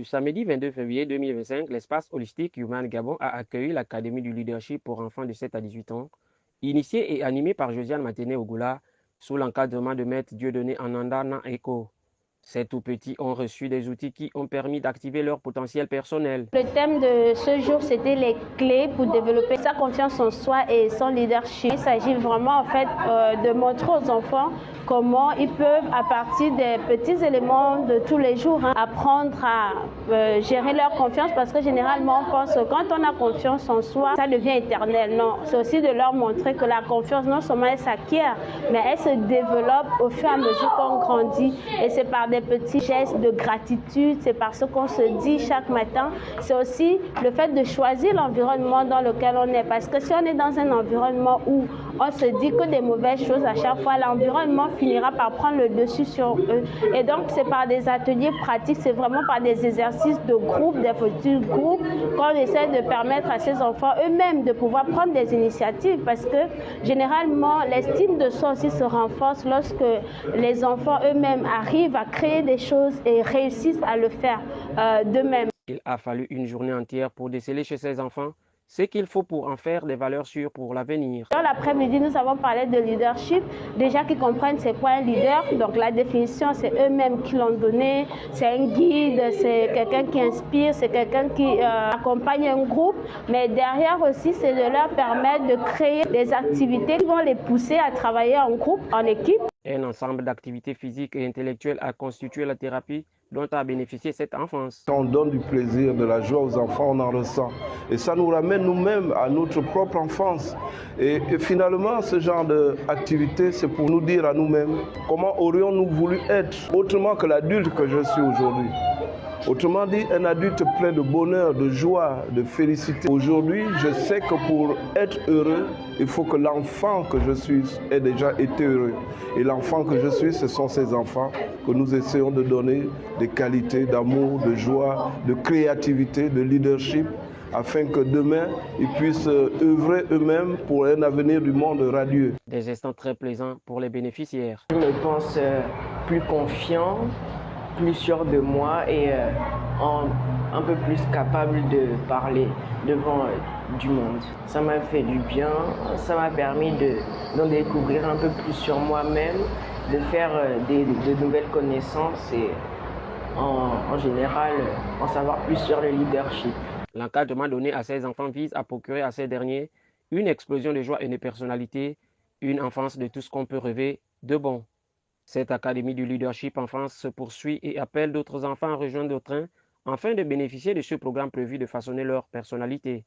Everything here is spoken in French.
samedi 22 février 2025, l'espace holistique Human Gabon a accueilli l'Académie du leadership pour enfants de 7 à 18 ans, initiée et animée par Josiane Maténé-Ogoula, sous l'encadrement de Maître Dieudonné Ananda Eko. Ces tout-petits ont reçu des outils qui ont permis d'activer leur potentiel personnel. Le thème de ce jour, c'était les clés pour développer sa confiance en soi et son leadership. Il s'agit vraiment en fait de montrer aux enfants comment ils peuvent, à partir des petits éléments de tous les jours, apprendre à gérer leur confiance, parce que généralement on pense que quand on a confiance en soi, ça devient éternel. Non, c'est aussi de leur montrer que la confiance, non seulement elle s'acquiert, mais elle se développe au fur et à mesure qu'on grandit. Et c'est par des petits gestes de gratitude, c'est par ce qu'on se dit chaque matin. C'est aussi le fait de choisir l'environnement dans lequel on est, parce que si on est dans un environnement où on se dit que des mauvaises choses à chaque fois, l'environnement finira par prendre le dessus sur eux. Et donc c'est par des ateliers pratiques, c'est vraiment par des exercices de groupe, des petits groupes, qu'on essaie de permettre à ces enfants eux-mêmes de pouvoir prendre des initiatives, parce que généralement l'estime de soi aussi se renforce lorsque les enfants eux-mêmes arrivent à créer des choses et réussissent à le faire d'eux-mêmes. Il a fallu une journée entière pour déceler chez ces enfants ce qu'il faut pour en faire des valeurs sûres pour l'avenir. Dans l'après-midi, nous avons parlé de leadership, déjà qu'ils comprennent c'est quoi un leader. Donc la définition, c'est eux-mêmes qui l'ont donné. C'est un guide, c'est quelqu'un qui inspire, c'est quelqu'un qui accompagne un groupe. Mais derrière aussi, c'est de leur permettre de créer des activités qui vont les pousser à travailler en groupe, en équipe. Un ensemble d'activités physiques et intellectuelles a constitué la thérapie dont a bénéficié cette enfance. Quand on donne du plaisir, de la joie aux enfants, on en ressent. Et ça nous ramène nous-mêmes à notre propre enfance. Et finalement, ce genre d'activité, c'est pour nous dire à nous-mêmes comment aurions-nous voulu être autrement que l'adulte que je suis aujourd'hui. Autrement dit, un adulte plein de bonheur, de joie, de félicité. Aujourd'hui, je sais que pour être heureux, il faut que l'enfant que je suis ait déjà été heureux. Et l'enfant que je suis, ce sont ces enfants que nous essayons de donner des qualités d'amour, de joie, de créativité, de leadership, afin que demain, ils puissent œuvrer eux-mêmes pour un avenir du monde radieux. Des instants très plaisants pour les bénéficiaires. Je me pense plus confiant, plus sûr de moi et un peu plus capable de parler devant du monde. Ça m'a fait du bien, ça m'a permis d'en découvrir un peu plus sur moi-même, de faire de nouvelles connaissances et en général en savoir plus sur le leadership. L'encadrement donné à ces enfants vise à procurer à ces derniers une explosion de joie et de personnalité, une enfance de tout ce qu'on peut rêver de bon. Cette académie du leadership enfance se poursuit et appelle d'autres enfants à rejoindre le train afin de bénéficier de ce programme prévu de façonner leur personnalité.